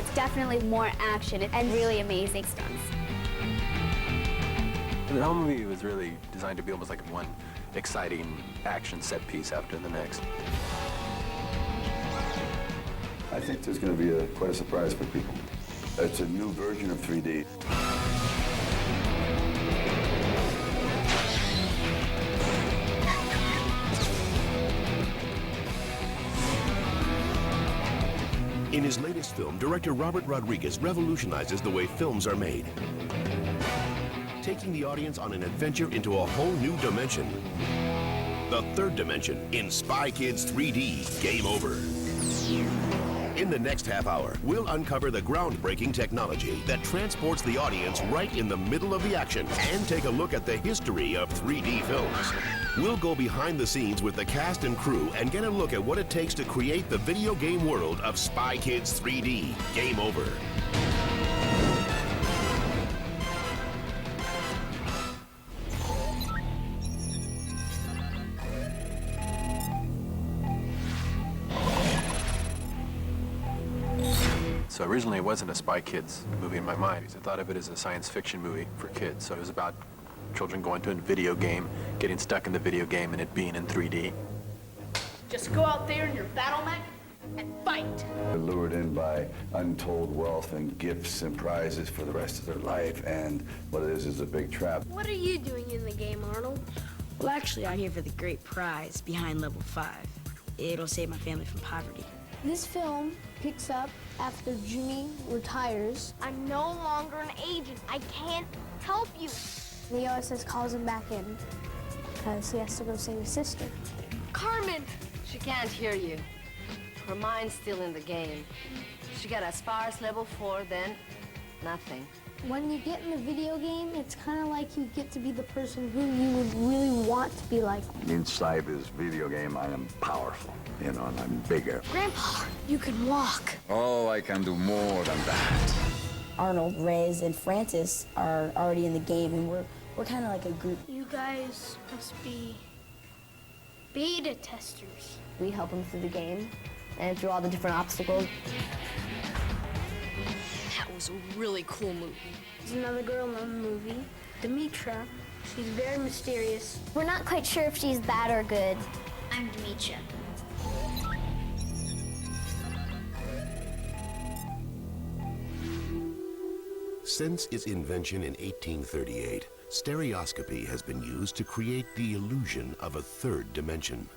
It's definitely more action and really amazing stunts. The whole movie was really designed to be almost like one exciting action set piece after the next. I think there's going to be quite a surprise for people. It's a new version of 3D. In his latest film, director Robert Rodriguez revolutionizes the way films are made, taking the audience on an adventure into a whole new dimension. The third dimension in Spy Kids 3D Game Over. In the next half hour, we'll uncover the groundbreaking technology that transports the audience right in the middle of the action and take a look at the history of 3D films. We'll go behind the scenes with the cast and crew and get a look at what it takes to create the video game world of Spy Kids 3D Game Over. So originally it wasn't a Spy Kids movie in my mind, because I thought of it as a science fiction movie for kids. So it was about children going to a video game, getting stuck in the video game, and it being in 3D. Just go out there in your battle mech and fight. They're lured in by untold wealth and gifts and prizes for the rest of their life, and what it is a big trap. What are you doing in the game, Arnold? Well, actually, I'm here for the great prize behind level 5. It'll save my family from poverty. This film picks up after Jimmy retires. I'm no longer an agent. I can't help you. The OSS calls him back in because he has to go save his sister. Carmen! She can't hear you. Her mind's still in the game. She got as far as level 4, then nothing. When you get in the video game, it's kind of like you get to be the person who you would really want to be like. Inside this video game, I am powerful, you know, and I'm bigger. Grandpa, you can walk. Oh, I can do more than that. Arnold, Rez, and Francis are already in the game, and we're kind of like a group. You guys must be beta testers. We help him through the game and through all the different obstacles. That was a really cool movie. There's another girl in the movie, Demetra. She's very mysterious. We're not quite sure if she's bad or good. I'm Demetra. Since its invention in 1838, stereoscopy has been used to create the illusion of a third dimension.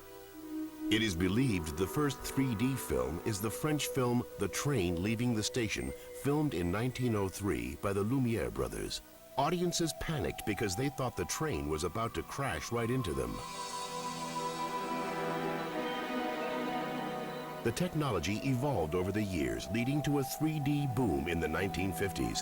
It is believed the first 3D film is the French film The Train Leaving the Station, filmed in 1903 by the Lumiere brothers. Audiences panicked because they thought the train was about to crash right into them. The technology evolved over the years, leading to a 3D boom in the 1950s.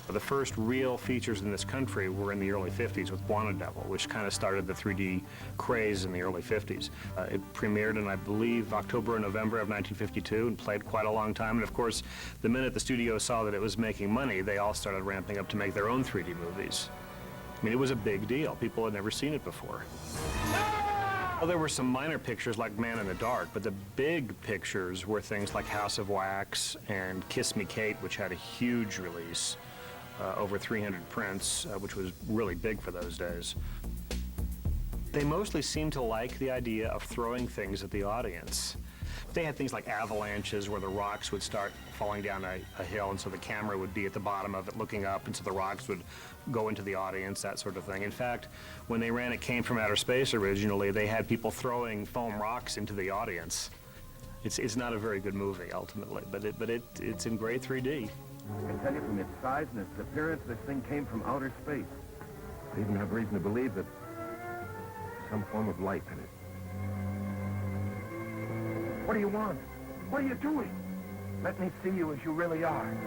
The first real features in this country were in the early 50s with Wanted Devil, which kind of started the 3D craze in the early 50s. It premiered in, I believe, October or November of 1952 and played quite a long time. And of course, the minute the studio saw that it was making money, they all started ramping up to make their own 3D movies. I mean, it was a big deal. People had never seen it before. Well, there were some minor pictures like Man in the Dark, but the big pictures were things like House of Wax and Kiss Me Kate, which had a huge release. Over 300 prints, which was really big for those days. They mostly seemed to like the idea of throwing things at the audience. They had things like avalanches where the rocks would start falling down a hill, and so the camera would be at the bottom of it looking up, and so the rocks would go into the audience, that sort of thing. In fact, when they ran It Came from Outer Space originally, they had people throwing foam rocks into the audience. It's not a very good movie, ultimately, but it's in great 3D. I can tell you from its size and its appearance, this thing came from outer space. I even have reason to believe that there's some form of life in it. What do you want? What are you doing? Let me see you as you really are.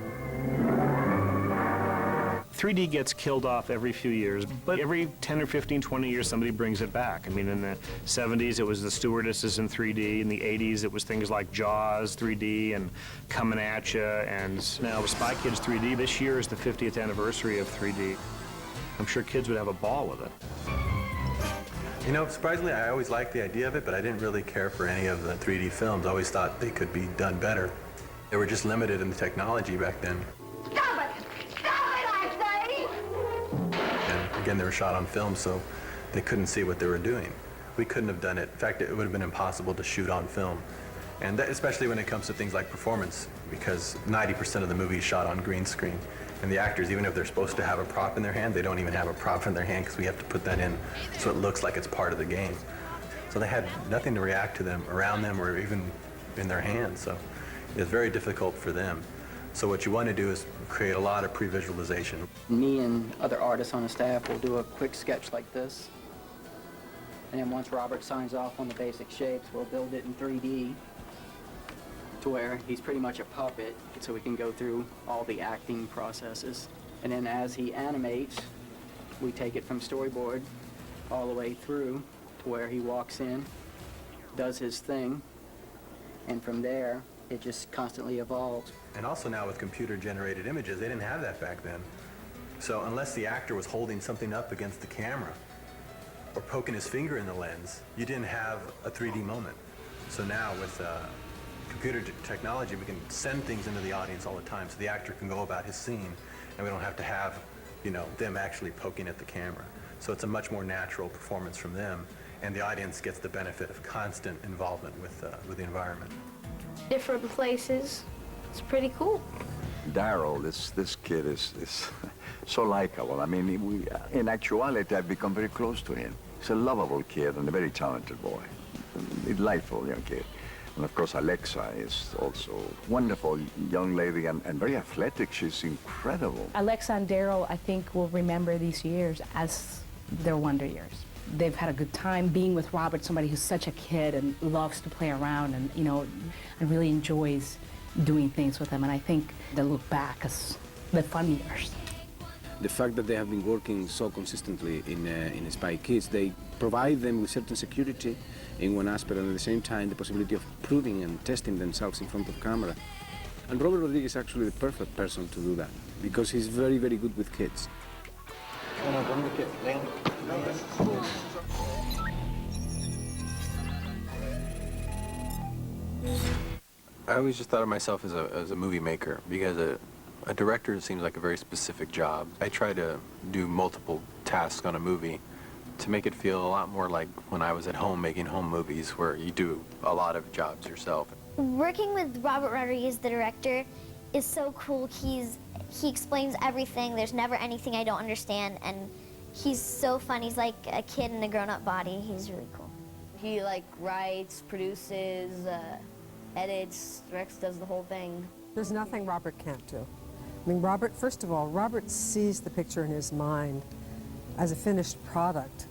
3D gets killed off every few years, but every 10 or 15, 20 years, somebody brings it back. I mean, in the 70s, it was The Stewardesses in 3D. In the 80s, it was things like Jaws 3D and Coming At Ya, and now with Spy Kids 3D, this year is the 50th anniversary of 3D. I'm sure kids would have a ball with it. You know, surprisingly, I always liked the idea of it, but I didn't really care for any of the 3D films. I always thought they could be done better. They were just limited in the technology back then. Stop it! Stop it, I say! And again, they were shot on film, so they couldn't see what they were doing. We couldn't have done it. In fact, it would have been impossible to shoot on film. And that, especially when it comes to things like performance, because 90% of the movie is shot on green screen. And the actors, even if they're supposed to have a prop in their hand, they don't even have a prop in their hand because we have to put that in so it looks like it's part of the game. So they had nothing to react to them around them or even in their hands. So it's very difficult for them. So what you want to do is create a lot of pre-visualization. Me and other artists on the staff will do a quick sketch like this. And then once Robert signs off on the basic shapes, we'll build it in 3D to where he's pretty much a puppet, so we can go through all the acting processes. And then as he animates, we take it from storyboard all the way through to where he walks in, does his thing, and from there, it just constantly evolves. And also now with computer-generated images, they didn't have that back then. So unless the actor was holding something up against the camera or poking his finger in the lens, you didn't have a 3D moment. So now with computer technology, we can send things into the audience all the time so the actor can go about his scene and we don't have to have, you know, them actually poking at the camera. So it's a much more natural performance from them, and the audience gets the benefit of constant involvement with the environment. Different places. It's pretty cool. Daryl, this kid is so likable. I mean, in actuality, I've become very close to him. He's a lovable kid and a very talented boy. A delightful young kid. And of course, Alexa is also a wonderful young lady and very athletic. She's incredible. Alexa and Daryl, I think, will remember these years as their wonder years. They've had a good time being with Robert, somebody who's such a kid and loves to play around and, you know, and really enjoys doing things with him. And I think they look back as the fun years. The fact that they have been working so consistently in Spy Kids, they provide them with certain security in one aspect, and at the same time the possibility of proving and testing themselves in front of camera. And Robert Rodriguez is actually the perfect person to do that, because he's very, very good with kids. I always just thought of myself as a movie maker, because a director seems like a very specific job. I try to do multiple tasks on a movie to make it feel a lot more like when I was at home making home movies, where you do a lot of jobs yourself. Working with Robert Rodriguez, the director, is so cool. He explains everything. There's never anything I don't understand, and he's so fun. He's like a kid in a grown-up body. He's really cool. He like writes, produces, edits, directs, does the whole thing. There's nothing Robert can't do. I mean, Robert, first of all, Robert sees the picture in his mind as a finished product,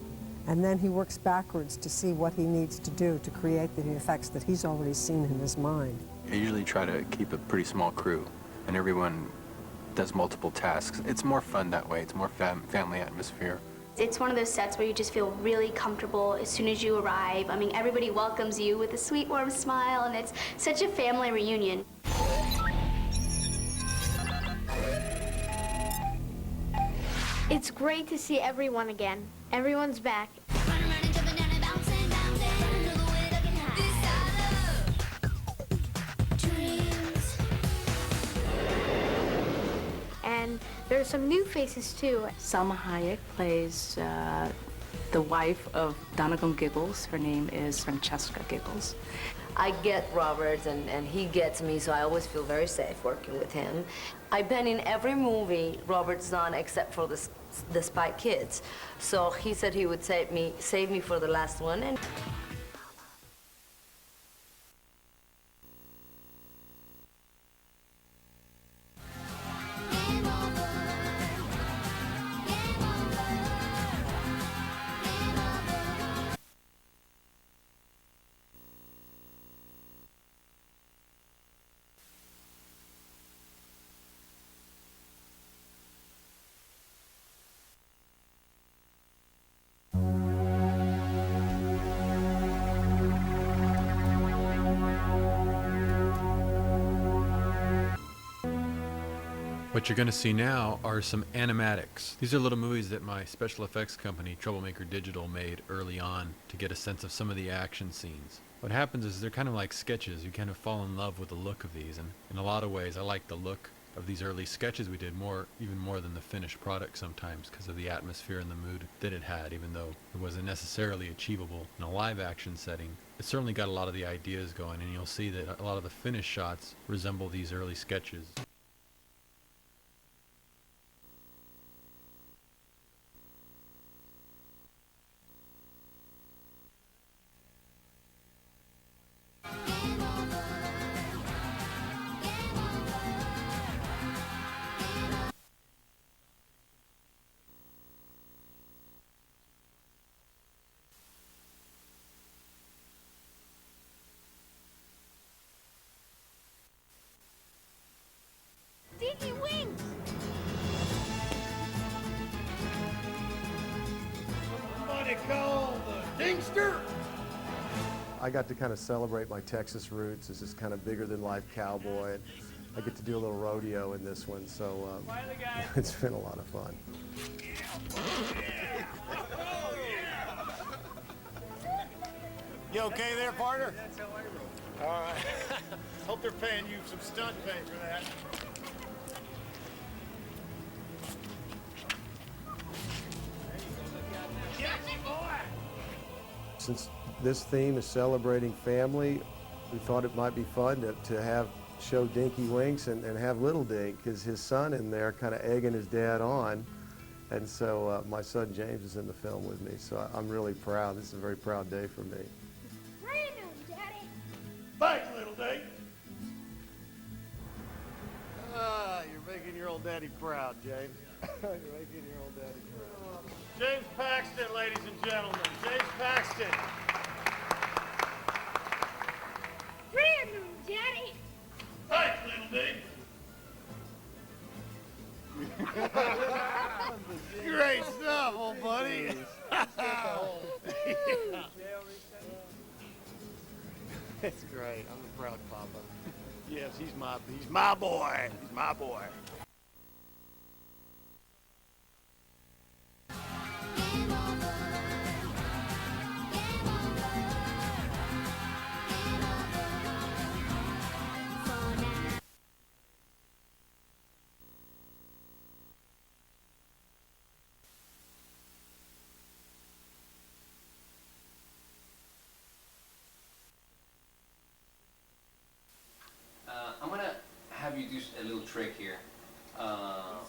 and then he works backwards to see what he needs to do to create the effects that he's already seen in his mind. I usually try to keep a pretty small crew, and everyone does multiple tasks. It's more fun that way. It's more family atmosphere. It's one of those sets where you just feel really comfortable as soon as you arrive. I mean, everybody welcomes you with a sweet, warm smile, and it's such a family reunion. It's great to see everyone again. Everyone's back. And there are some new faces too. Salma Hayek plays the wife of Donegal Giggles. Her name is Francesca Giggles. I get Robert and he gets me, so I always feel very safe working with him. I've been in every movie Robert's done except for the Spy Kids. So he said he would save me for the last one. And What you're going to see now are some animatics. These are little movies that my special effects company, Troublemaker Digital, made early on to get a sense of some of the action scenes. What happens is they're kind of like sketches. You kind of fall in love with the look of these, and in a lot of ways I like the look of these early sketches we did even more than the finished product sometimes, because of the atmosphere and the mood that it had, even though it wasn't necessarily achievable in a live action setting. It certainly got a lot of the ideas going, and you'll see that a lot of the finished shots resemble these early sketches. Dinky wings! Somebody call the Dingster! I got to kind of celebrate my Texas roots as this kind of bigger-than-life cowboy. I get to do a little rodeo in this one, so it's been a lot of fun. You okay there, partner? All right. Hope they're paying you some stunt pay for that. Since this theme is celebrating family, we thought it might be fun to show Dinky Winks and have Little Dink, because his son in there kind of egging his dad on. And so my son James is in the film with me, so I'm really proud. This is a very proud day for me. Daddy. Thanks, Little Dink. You're making your old daddy proud, James. You're making your old daddy proud. James Paxton, ladies and gentlemen. James Paxton. Brand Daddy. Thanks, Little Dink. Great stuff, old buddy. That's great. I'm a proud papa. Yes, he's my boy. He's my boy. I'm going to have you do a little trick here. I'm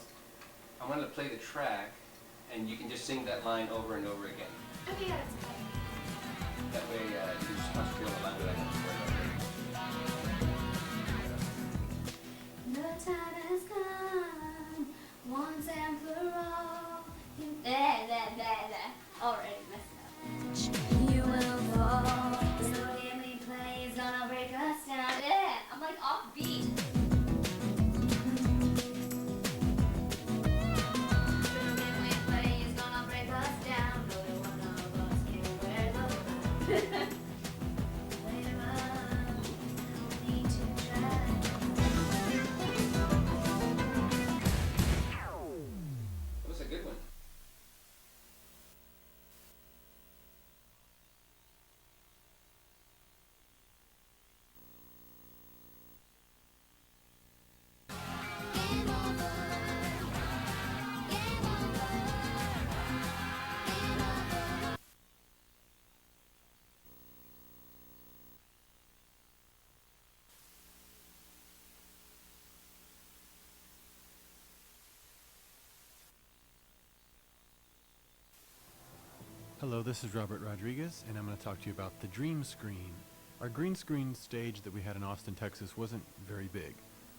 going to play the track, and you can just sing that line over and over again. Okay, yeah, that's fine. That way you can just concentrate on the line without having to worry about it. The time has come, once and for all. Already messed up. You will fall. So game we play is gonna break us down. I'm like off beat. The game we play is gonna break us down. No one of us can wear the That was a good one. Hello, this is Robert Rodriguez, and I'm going to talk to you about the Dream Screen. Our green screen stage that we had in Austin, Texas wasn't very big,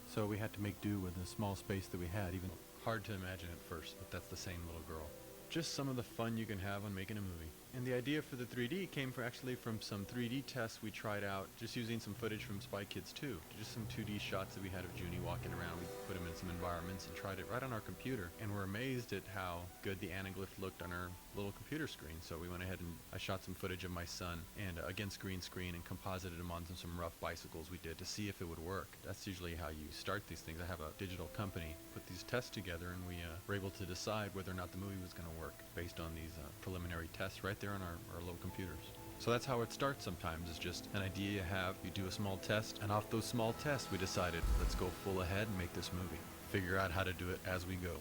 so we had to make do with the small space that we had. Even hard to imagine at first, but that's the same little girl. Just some of the fun you can have on making a movie. And the idea for the 3D came actually from some 3D tests we tried out just using some footage from Spy Kids 2. Just some 2D shots that we had of Junie walking around. We put him in some environments and tried it right on our computer. And we're amazed at how good the anaglyph looked on our little computer screen. So we went ahead and I shot some footage of my son and against green screen and composited him on some rough bicycles we did to see if it would work. That's usually how you start these things. I have a digital company put these tests together, and we were able to decide whether or not the movie was going to work based on these preliminary tests right there on our little computers. So that's how it starts sometimes. It's just an idea you have, you do a small test, and off those small tests we decided, let's go full ahead and make this movie. Figure out how to do it as we go.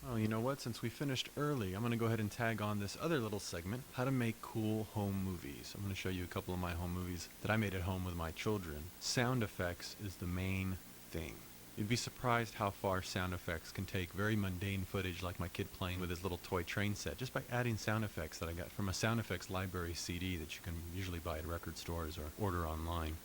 Well, you know what? Since we finished early, I'm going to go ahead and tag on this other little segment, how to make cool home movies. I'm going to show you a couple of my home movies that I made at home with my children. Sound effects is the main thing. You'd be surprised how far sound effects can take very mundane footage like my kid playing with his little toy train set just by adding sound effects that I got from a sound effects library CD that you can usually buy at record stores or order online.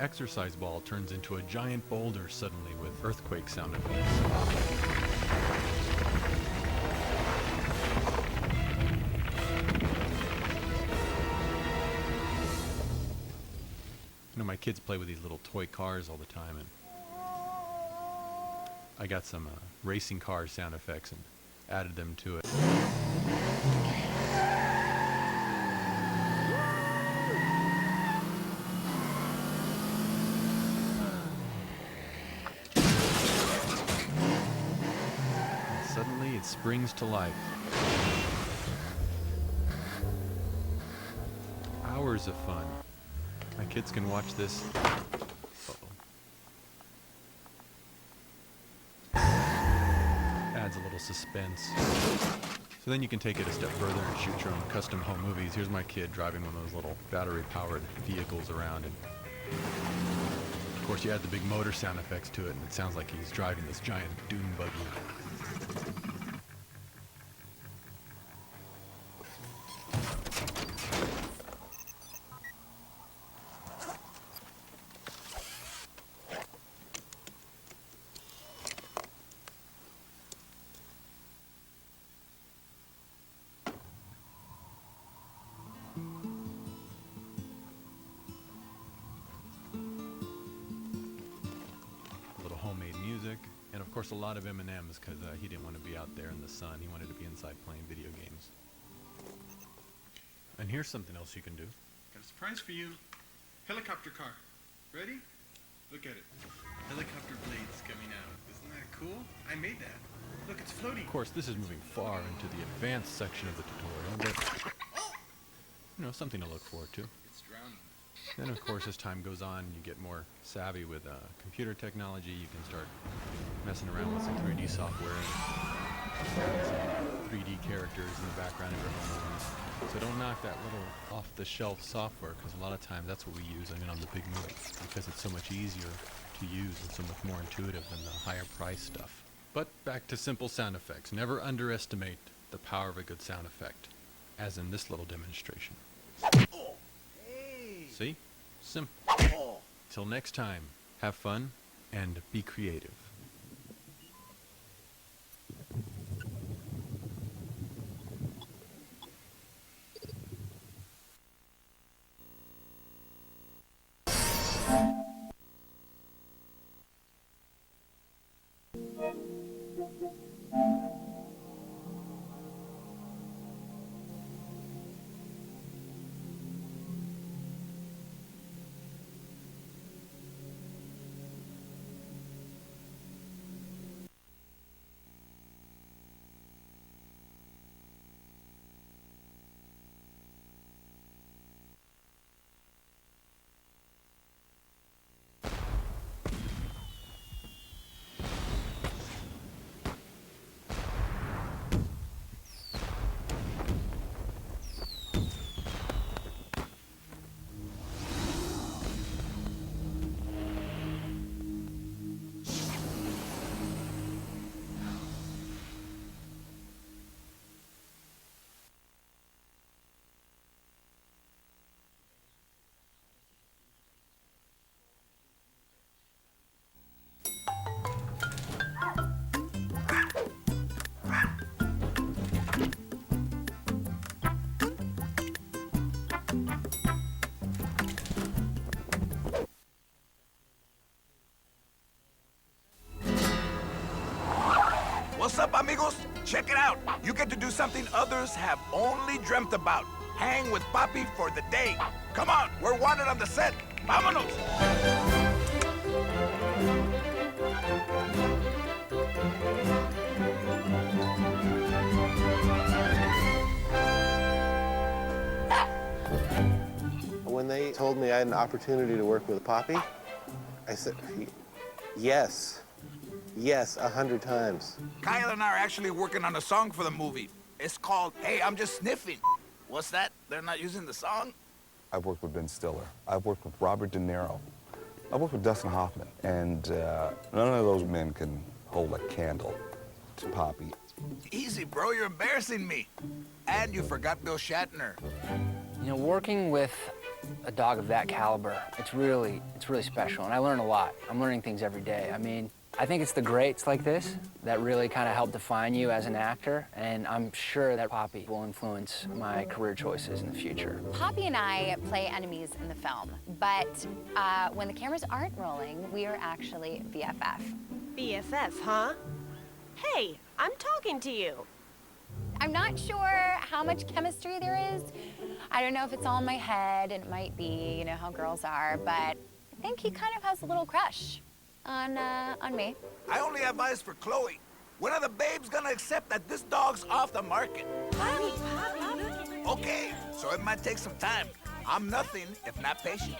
Exercise ball turns into a giant boulder suddenly with earthquake sound effects. You know, my kids play with these little toy cars all the time, and I got some racing car sound effects and added them to it. It springs to life. Hours of fun. My kids can watch this. Adds a little suspense. So then you can take it a step further and shoot your own custom home movies. Here's my kid driving one of those little battery-powered vehicles around, and of course you add the big motor sound effects to it, and it sounds like he's driving this giant dune buggy. And of course a lot of M&Ms because he didn't want to be out there in the sun. He wanted to be inside playing video games. And here's something else you can do. Got a surprise for you. Helicopter car. Ready? Look at it. Helicopter blades coming out. Isn't that cool? I made that. Look, it's floating. Of course, this is moving far into the advanced section of the tutorial, but you know, something to look forward to. It's drowning. Then, of course, as time goes on, you get more savvy with computer technology. You can start messing around with some 3D software, some 3D characters in the background of your home movies. So don't knock that little off-the-shelf software, because a lot of times that's what we use even on the big movies, because it's so much easier to use and so much more intuitive than the higher price stuff. But back to simple sound effects. Never underestimate the power of a good sound effect, as in this little demonstration. See? Simple. Till next time, have fun and be creative. What's up, amigos? Check it out. You get to do something others have only dreamt about. Hang with Papi for the day. Come on, we're wanted on the set. Vámonos! When they told me I had an opportunity to work with Papi, I said, yes. Yes, 100 times. Kyle and I are actually working on a song for the movie. It's called Hey, I'm Just Sniffing. What's that? They're not using the song? I've worked with Ben Stiller. I've worked with Robert De Niro. I've worked with Dustin Hoffman. And none of those men can hold a candle to Papi. Easy, bro. You're embarrassing me. And you forgot Bill Shatner. You know, working with a dog of that caliber, it's really special, and I learn a lot. I'm learning things every day. I mean, I think it's the greats like this that really kind of help define you as an actor, and I'm sure that Papi will influence my career choices in the future. Papi and I play enemies in the film, but when the cameras aren't rolling, we are actually BFF. BFF, huh? Hey, I'm talking to you. I'm not sure how much chemistry there is. I don't know if it's all in my head, and it might be, you know how girls are, but I think he kind of has a little crush on me. I only have eyes for Chloe. When are the babes gonna accept that this dog's off the market? Papi. Okay, so it might take some time. I'm nothing if not patient.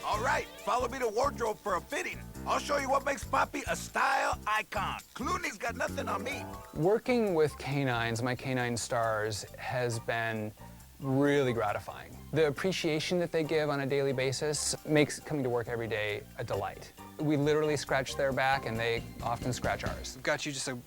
All right, follow me to wardrobe for a fitting. I'll show you what makes Papi a style icon. Clooney's got nothing on me. Working with canines, my canine stars, has been really gratifying. The appreciation that they give on a daily basis makes coming to work every day a delight. We literally scratch their back, and they often scratch ours. We've got you just a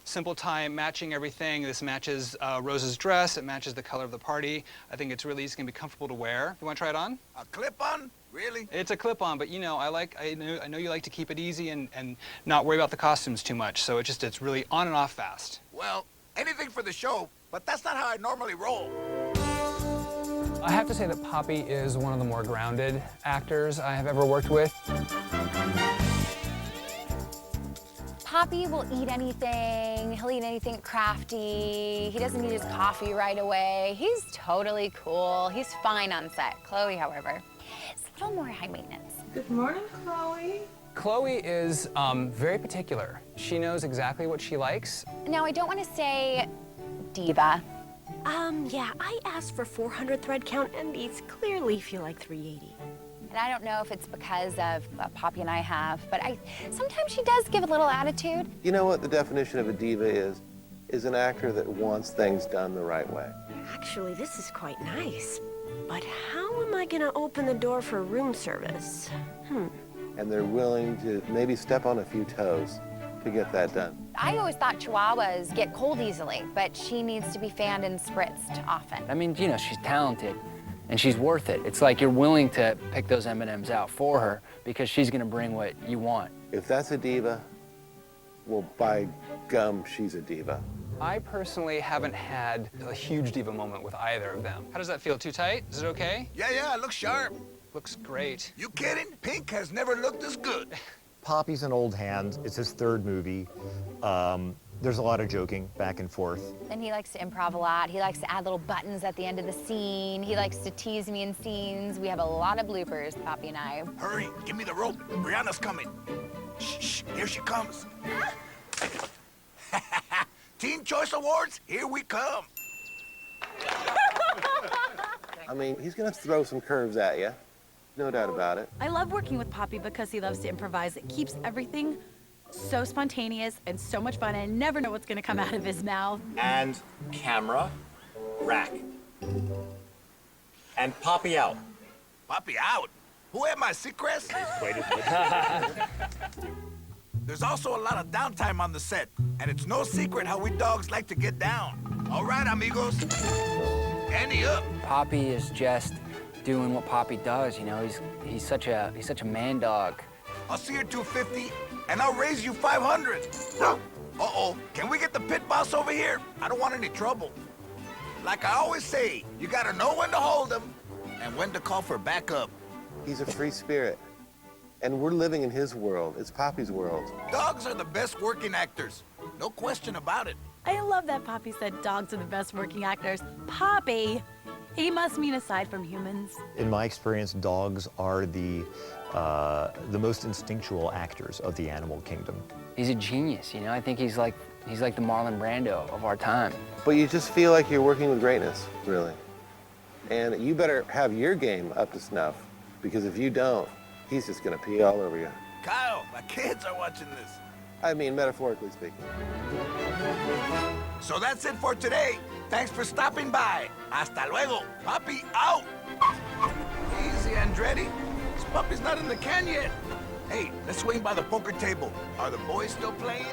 simple tie matching everything. This matches Rose's dress. It matches the color of the party. I think it's really easy, going to be comfortable to wear. You want to try it on? A clip-on? Really? It's a clip-on, but you know, I know you like to keep it easy and not worry about the costumes too much. So it's really on and off fast. Well, anything for the show, but that's not how I normally roll. I have to say that Papi is one of the more grounded actors I have ever worked with. Papi will eat anything. He'll eat anything crafty. He doesn't need his coffee right away. He's totally cool. He's fine on set. Chloe, however, is a little more high maintenance. Good morning, Chloe. Chloe is very particular. She knows exactly what she likes. Now, I don't want to say diva. Yeah, I asked for 400 thread count, and these clearly feel like 380. And I don't know if it's because of what Papi and I have, but sometimes she does give a little attitude. You know what the definition of a diva is an actor that wants things done the right way. Actually, this is quite nice. But how am I gonna open the door for room service? And they're willing to maybe step on a few toes to get that done. I always thought Chihuahuas get cold easily, but she needs to be fanned and spritzed often. I mean, you know, she's talented, and she's worth it. It's like you're willing to pick those M&Ms out for her because she's gonna bring what you want. If that's a diva, well, by gum, she's a diva. I personally haven't had a huge diva moment with either of them. How does that feel? Too tight? Is it okay? Yeah, it looks sharp. Looks great. You kidding? Pink has never looked this good. Papi's an old hand. It's his third movie. There's a lot of joking back and forth. And he likes to improv a lot. He likes to add little buttons at the end of the scene. He likes to tease me in scenes. We have a lot of bloopers, Papi and I. Hurry, give me the rope. Brianna's coming. Shh, here she comes. Teen Choice Awards, here we come. I mean, he's gonna throw some curves at you. No doubt about it. I love working with Papi because he loves to improvise. It keeps everything so spontaneous and so much fun. I never know what's gonna come out of his mouth. And camera, rack. And Papi out. Papi out? Who am I, Seacrest? There's also a lot of downtime on the set, and it's no secret how we dogs like to get down. All right, amigos. Andy up. Papi is just doing what Papi does, you know. He's such a man dog. I'll see you 250, and I'll raise you 500. Uh-oh, can we get the pit boss over here? I don't want any trouble. Like I always say, you gotta know when to hold him and when to call for backup. He's a free spirit, And we're living in his world. It's Poppy's world. Dogs are the best working actors. No question about it. I love that Poppy said dogs are the best working actors. Poppy! He must mean aside from humans. In my experience, dogs are the most instinctual actors of the animal kingdom. He's a genius, you know? I think he's like the Marlon Brando of our time. But you just feel like you're working with greatness, really. And you better have your game up to snuff, because if you don't, he's just gonna pee all over you. Kyle, my kids are watching this. I mean, metaphorically speaking. So that's it for today. Thanks for stopping by. Hasta luego. Poppy out. Easy, Andretti. This puppy's not in the can yet. Hey, let's swing by the poker table. Are the boys still playing?